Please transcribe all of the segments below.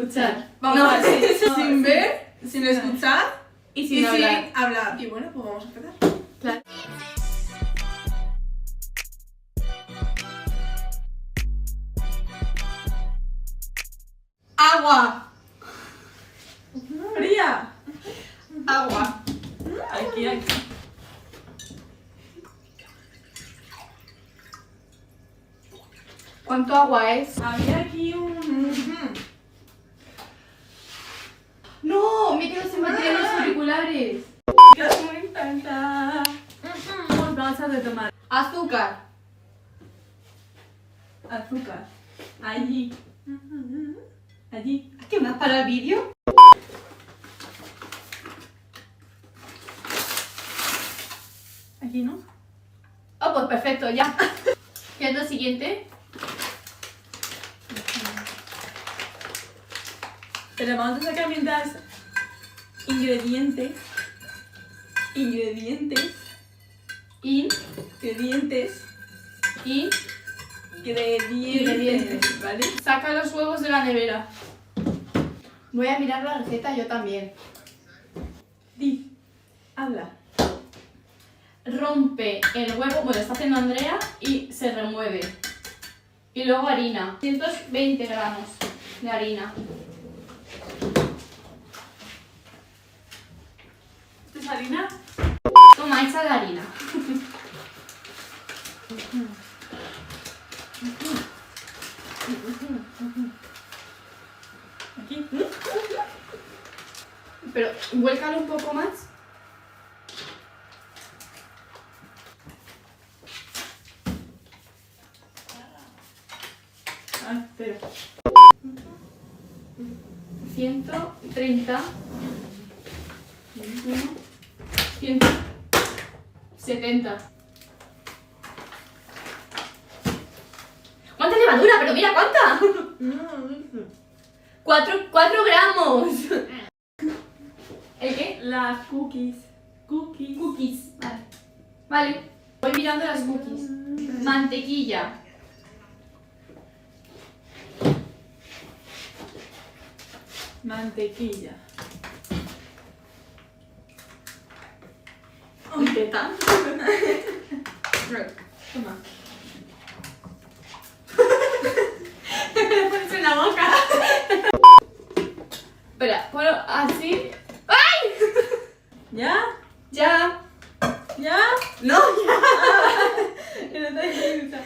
escuchar. Vamos No, a ver, no, sin ver, sin escuchar y sin hablar. hablar. Y bueno, pues vamos a empezar. Claro. Agua. Fría. Agua. Aquí, aquí. ¿Cuánto agua es? Había aquí un... No, me quedo sin batería en los auriculares. Me encanta. Pues vamos a retomar. Azúcar. Azúcar. Allí. Allí. ¿Qué más para el vídeo? Aquí, ¿no? Oh, pues perfecto, ya. ¿Qué es lo siguiente? Pero vamos a sacar mientras ingredientes. Ingredientes. Ingredientes. Ingredientes. ¿Vale? Saca los huevos de la nevera. Voy a mirar la receta yo también. Di. Habla. Rompe el huevo, bueno, está haciendo Andrea y se remueve. Y luego harina. 120 gramos de harina. ¿Esto es harina? Toma, echa la harina. Aquí. Pero vuélcalo un poco más. Ah, pero. 130. 170. ¿Cuánta levadura? Pero mira, ¿cuánta? 4 gramos. ¿El qué? Las cookies. Cookies. Cookies. Vale. Vale. Voy mirando las cookies. Mantequilla. Mantequilla. Teta. Toma. Me pones en la boca. Espera, bueno, así. ¡Ay! ¿Ya? Ya. ¿Ya? No, ya. Que no te escucha.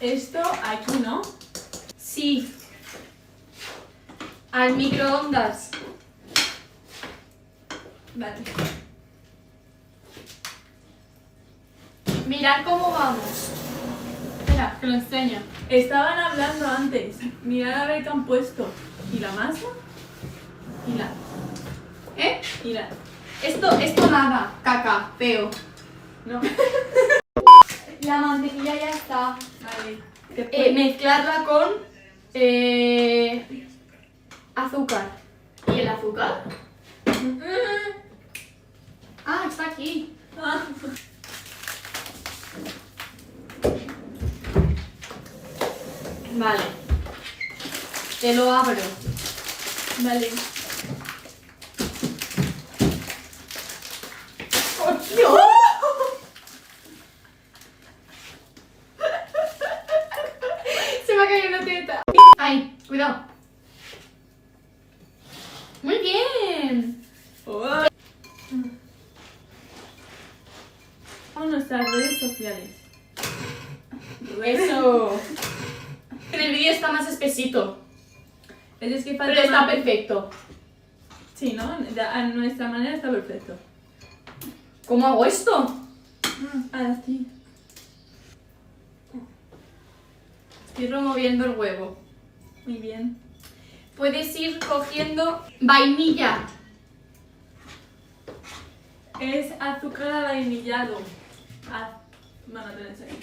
Esto aquí, ¿no? Sí. Al microondas. Vale. Mirad cómo vamos. Espera, que lo enseño. Estaban hablando antes. Mirad a ver qué han puesto. ¿Y la masa? ¿Y la? ¿Eh? ¿Y la? Esto nada. Caca, feo. No. La mantequilla ya está. Vale. Después. Mezclarla con azúcar. ¿Y el azúcar? Ah, está aquí. Ah. Vale. Te lo abro. Vale. ¡Oh, Dios! Se me ha caído una teta. ¡Ay! Cuidado. Muy bien. Oh. A nuestras redes sociales. Eso. En el vídeo está más espesito. Es que falta Pero está más. perfecto. Sí, ¿no? A nuestra manera está perfecto. ¿Cómo hago esto? Así. Estoy removiendo el huevo. Muy bien. Puedes ir cogiendo vainilla. Es azúcar avainillado. Bueno, tenéis ahí.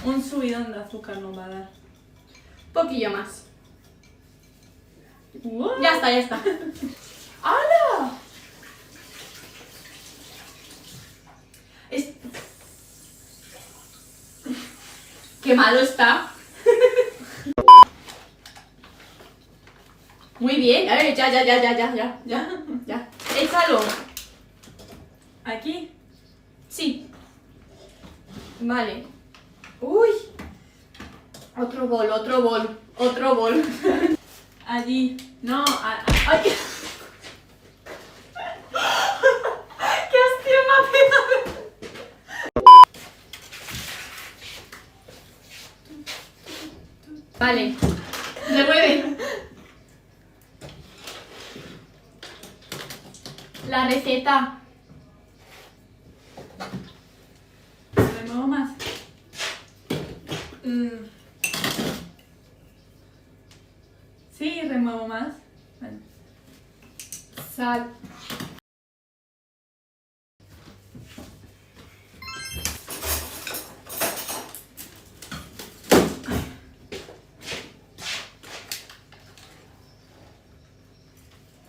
Un subidón de azúcar nos va a dar. Un poquillo más. ¡Wow! Ya está, ya está. ¡Hala! Qué malo está. Muy bien. Ya. Échalo. ¿Aquí? Sí. Vale. Uy. Otro bol. Allí. No, ¡ay! ¡Qué hostia me ha pegado! Vale. Remueve. La receta. Remuevo más. Sí, remuevo más. Vale. Sal.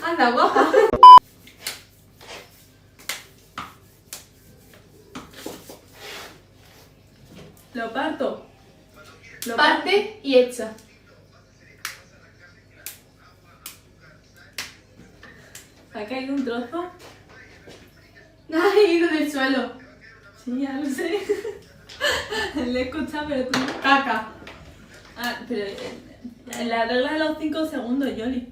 Anda, guapa. Lo parto. Parte y echa. ¿Ha caído un trozo? Ha ido del suelo. Sí, ya lo sé. Le he escuchado, pero tú no. Caca. Ah, pero la regla de los 5 segundos, Yoli.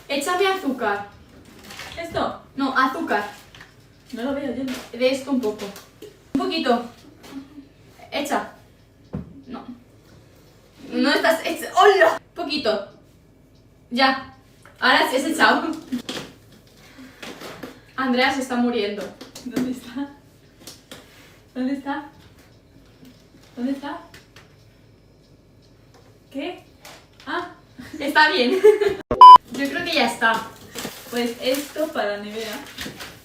Échame azúcar. ¿Esto? No, azúcar. No lo veo, Yoli. De esto un poco. Un poquito. Echa. No. No estás... ¡Hola! Un poquito. Ya. Ahora sí has echado. Andrea se está muriendo. ¿Dónde está? ¿Dónde está? ¿Dónde está? ¿Qué? Ah, Está bien. Yo creo que ya está. pues esto para la nevera.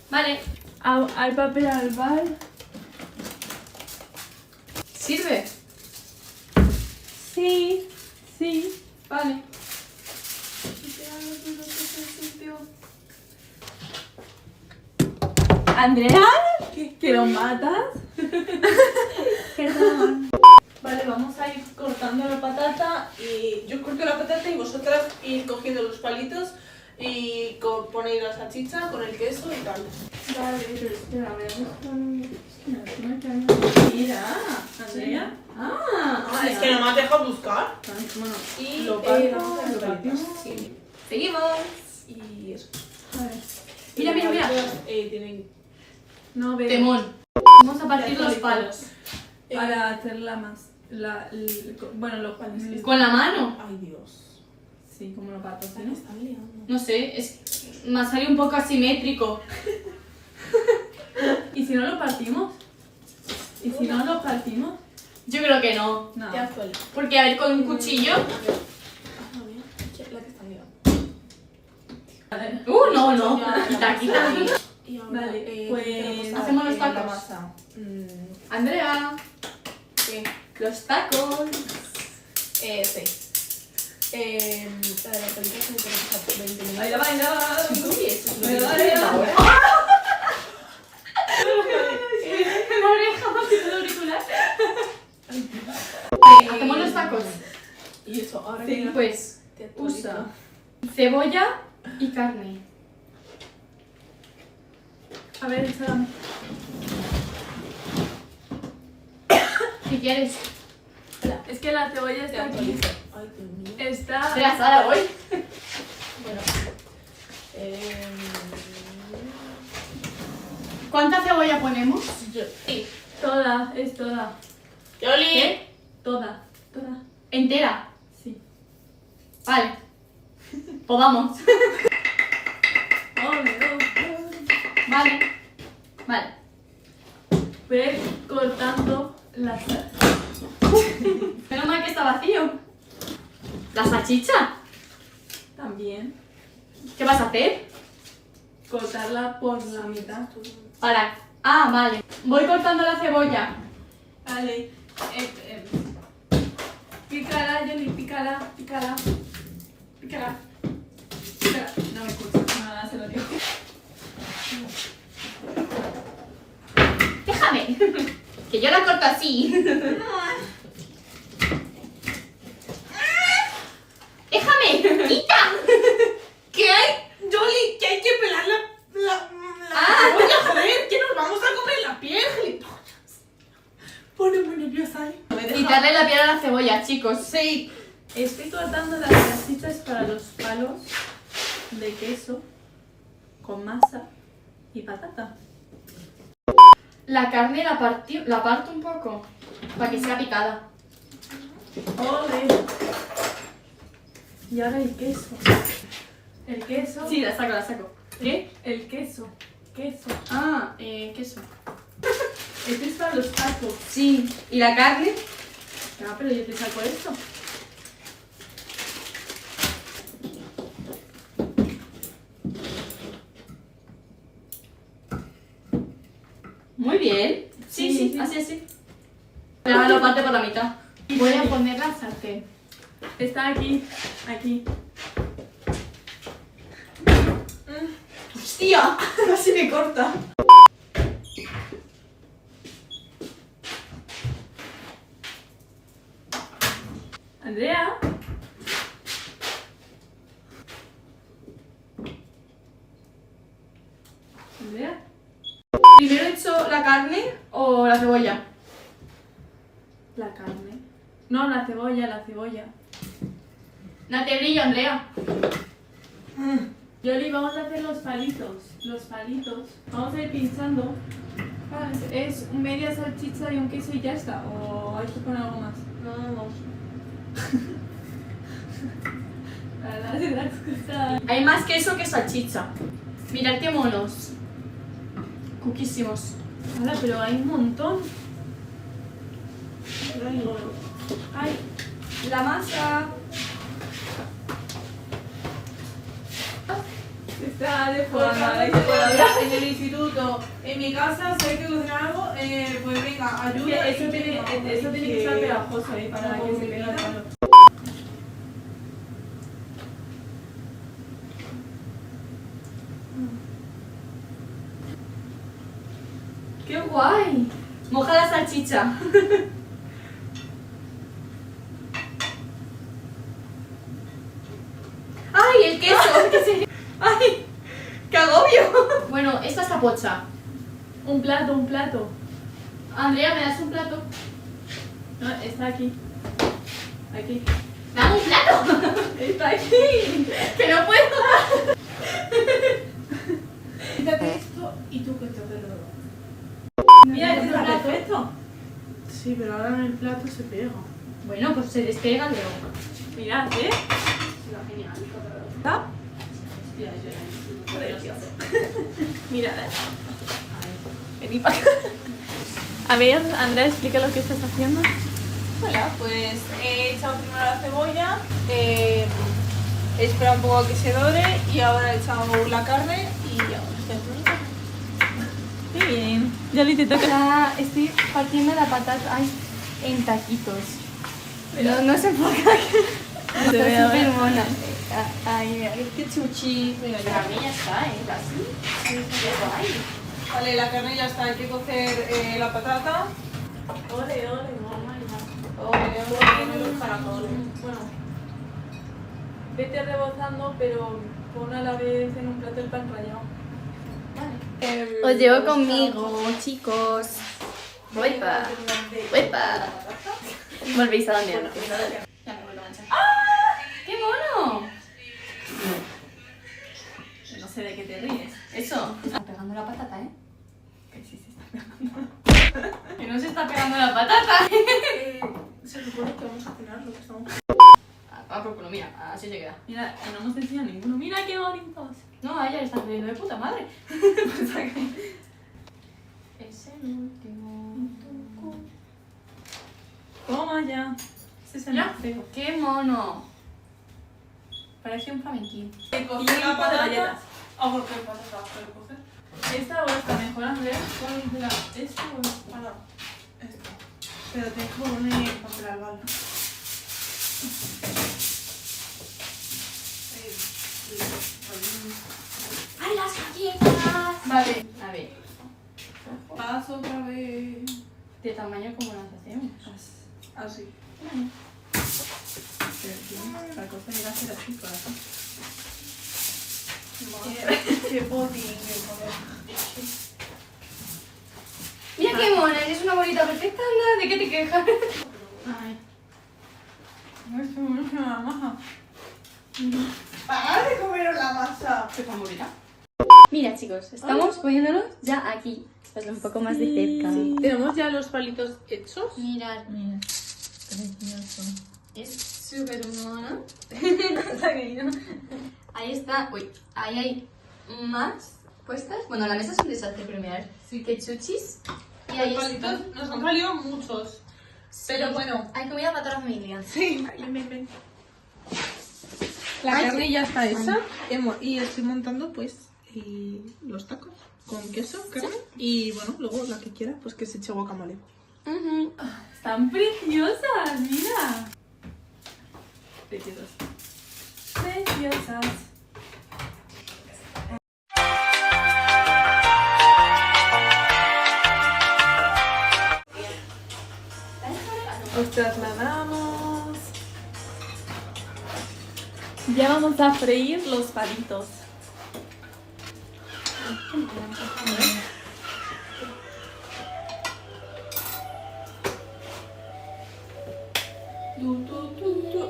Vale. Al papel albal. ¿Sirve? Sí, sí. Vale. ¿Andrea? ¿Que lo matas? Perdón. Vale, vamos a ir cortando la patata y yo corto la patata y vosotras ir cogiendo los palitos y ponéis la salchicha con el queso y tal. Vale, pero espera, me busco. Mira, Andrea. Ah, es que no me has dejado buscar. Bueno, Y lo parto, vamos a hacer lo partimos. Sí. Seguimos. Y eso. Vale. Mira, mira, mira. Tienen... No veo. Temón. Vamos a partir los palos. Para hacerla más. Bueno, los panes. ¿Con la mano? Ay, Dios. Sí, como lo parto, ¿sí? Me están liando. No sé, me ha salido un poco asimétrico. ¿Y si no lo partimos? ¿Y si no lo partimos? Yo creo que no. No. Ya fue. Porque, a ver, con un cuchillo... A ver. Ah, no, mira. La que está liando. A ver. No. Quita. Y ahora, Vale, pues, ¿qué tenemos? hacemos los La tacos. masa. Andrea, ¿Qué? los tacos. Sí. La de la película se me tiene que pasar 20 minutos. Ahí la va, ahí la va. Uy, eso es lo Me que da dice igual. ahora. La oreja más que el auricular. Hacemos los tacos. Y eso, ahora Sí, mira, Pues te actualizo. Usa. cebolla y carne. A ver, échala. Si quieres. Es que la cebolla Te está aquí. actualizo. Ay, Dios mío. Está. Espera, Sara, voy. Bueno. ¿Cuánta cebolla ponemos? Sí. Toda, es toda. Yoli. ¿Qué? Toda. ¿Entera? Sí. Vale. Pues vamos. Vale. Vale. Voy a ir cortando la salsa. Menos mal que está vacío. ¿La salchicha? También. ¿Qué vas a hacer? Cortarla por la mitad. Para... Ah, vale. Voy cortando la cebolla. Vale. Pícala, Yoli, pícala. No me escucha. Nada, se lo digo. corta así. ¡Déjame! ¡Quita! ¿Qué hay? Jolly, que hay que pelar la cebolla, joder, que nos vamos a comer la piel, gilipollas. Pone muy nerviosa, ¿eh? Quitarle la piel a la cebolla, chicos. Sí. Estoy cortando las salchichas para los palos de queso con masa y patata. La carne la parto un poco para que sea picada. ¡Ole! Y ahora el queso. El queso. Sí, la saco. ¿Qué? El queso. Queso. Ah, queso. Este es para los tacos. Sí. ¿Y la carne? Ah, pero yo te saco esto. Muy bien. Sí, sí. Así. Ahora lo parte por la mitad. Voy a poner la sartén. Está aquí. Aquí. ¡Hostia! Casi me corta. Andrea. Andrea. ¿Primero he hecho la carne o la cebolla? La carne. No, la cebolla. Date brillo, Andrea. Yoli, vamos a hacer los palitos. Vamos a ir pinchando. Es media salchicha y un queso y ya está. ¿O hay que poner algo más? Vamos. Para las cosas. Hay más queso que salchicha. Mirad qué monos. Cuquísimos. Ahora, pero hay un montón. Ay, La masa. se está Por deformando. en el instituto, en mi casa, si hay que cocinar algo, pues venga, ayuda. Eso tiene que estar pegajoso ahí para que se pegue el palo. ¡Qué guay! Moja la salchicha. ¡Ay, el queso! ¡Ay! ¡Qué agobio! Bueno, esta está pocha. Un plato. Andrea, ¿me das un plato? No, está aquí. Aquí. ¡Dame un plato! Está aquí. ¡Que no puedo! Quítate esto y tú que te haces lo. Mira, este está perfecto. Sí, pero ahora en el plato se pega. Bueno, pues se despega luego. Mirad, ¿eh? ¿Está? Mirad. Vení para acá. A ver, Andrea, explica lo que estás haciendo. Hola, pues he echado primero la cebolla, he esperado un poco a que se dore y ahora he echado la carne y ahora estoy haciendo la carne. Muy bien. Yoli, te toca. Ah, estoy partiendo la patata en taquitos. Pero no se enfoca. Se ve, a Está ver. súper mona. Ay, mira, qué chuchi. Pero la carne ya está, así. Qué guay. Vale, la carne ya está, hay que cocer la patata. Ole, mamá. Los caracoles. Bueno, vete rebozando, pero pon a la vez en un plato el pan rallado. Os llevo conmigo, chicos. Huepa. Volvéis a donde antes. Ya me vuelvo a manchar. ¡Qué mono! No sé de qué te ríes. Eso. Se está pegando la patata, ¿eh? Que sí se está pegando. Que no se está pegando la patata. Se supone que vamos a cenar lo que estamos. Ah, por culo, mira, así se queda. Mira, que no hemos enseñado ninguno. Mira qué bonitos. No, a ella le está saliendo de puta madre. Es el último. Toma ya. Este es el Mira, más feo. qué mono. Parece un flamenquín. Cocer la de patata. galletas. Ah, porque el patata puede cocer. ¿Esta o esta mejor, Andrea? ¿Cuál es la? ¿Esta o esta? Ahora, esto. Pero tienes que poner papel albal. ¡Ay, las galletas! Vale, a ver. Paso otra vez. De tamaño como la Así. La cosa llega a ser así, por así. Qué potín, qué color. Mira qué mona, eres una bolita perfecta, anda, ¿de qué te quejas? Ay. No es que me maja. ¡Para de comeros la masa! ¿Qué favorita? Mira chicos, estamos poniéndolos ya aquí. Pues un poco más de cerca. Sí. Tenemos ya los palitos hechos. Mirad, Mira, precioso. es súper mono. Ahí está, uy, ahí hay más puestas. Bueno, la mesa es un desastre, pero mirad, Sí. que chuchis. Y Los ahí palitos están. nos han salido muchos. Pero bueno. Hay comida para toda la familia. Sí. Ven. La Ay, carne ya está hecha y estoy montando pues los tacos con queso, carne y bueno, luego la que quiera pues que se eche guacamole. Están preciosas, mira. Preciosas. Preciosas. Os trasladamos. Ya vamos a freír los palitos.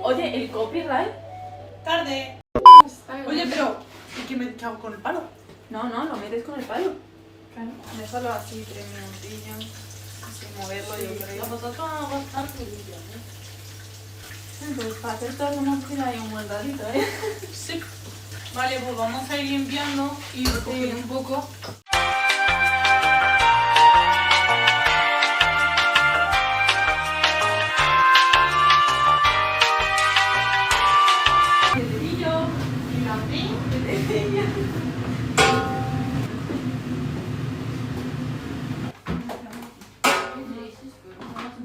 Oye, el copyright. ¡Tarde! Oye, pero ¿qué hago con el palo? No, lo metes con el palo. Claro. Déjalo así 3 minutillos. Sin moverlo, yo creo. La patata va a estar limpia, Pues para hacer todo lo más que hay un buen ratito, ¿eh? Sí. Vale, pues vamos a ir limpiando y recogiendo un poco.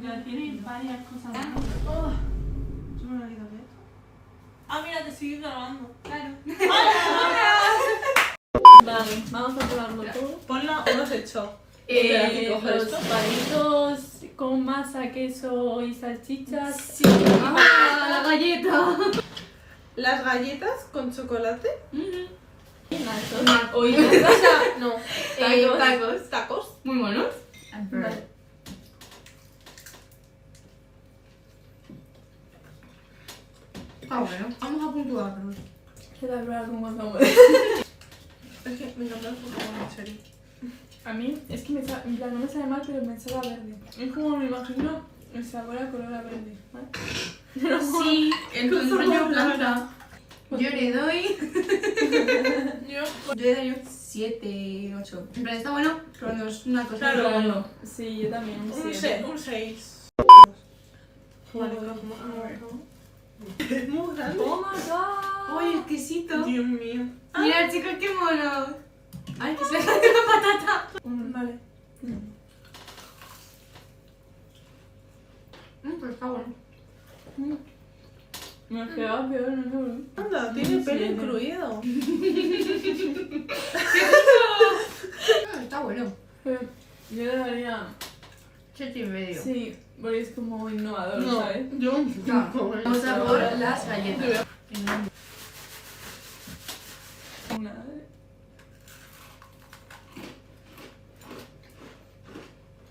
Ya tiene varias cosas más. Yo me lo he ido a ver. Ah, mira, te sigue grabando. Claro. Vale, vamos a probarlo todo. Ponla unos hecho. Espera, que coja Los esto. palitos con masa, queso y salchichas. Sí, vamos a la galleta. Las galletas con chocolate. Nachos. Oye, O sea, no. Tacos. Tacos. Muy monos. vale. Ah, bueno, vamos a puntuarlos. Quiero probar con guacamole. Es que me encanta el Pokémon, en serio. A mí es que en plan, no me sabe mal, pero me sabe a verde. Es como me imagino el sabor a color a verde. ¿Vale? Sí, en tu Con rollo sabor planta. Yo le doy. Yo. Yo le doy un 7, 8. En plan, está bueno, pero no es una cosa. Claro. Claro. Sí, yo también. Un 6. Vale, Es muy grande. ¡Oh, my God! ¡Uy, el quesito! Dios mío. Mira, chicos, qué mono. Ay, que se le sale una patata. Vale. Pues está bueno. Me esperaba peor, no. Anda, tiene pelo Sí. incluido. Está bueno. Yo le daría. 7,5. Sí, porque es como innovador, No, ¿sabes? yo un Claro. 5. Vamos a por las galletas. Una.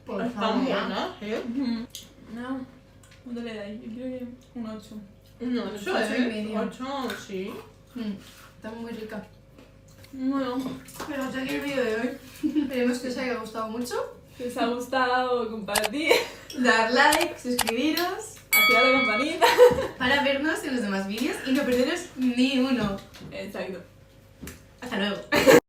Por Están favor. buenas, ¿eh? No, ¿cuánto le dais? Yo creo que un 8. Un 8, Ocho y medio. 8, sí. Está muy rica. Bueno, Pero hasta aquí el vídeo de hoy. Esperemos que os haya gustado mucho. si os ha gustado, compartir, Dar like, suscribiros activar la campanita. para vernos en los demás vídeos y no perderos ni uno. Exacto. Hasta luego.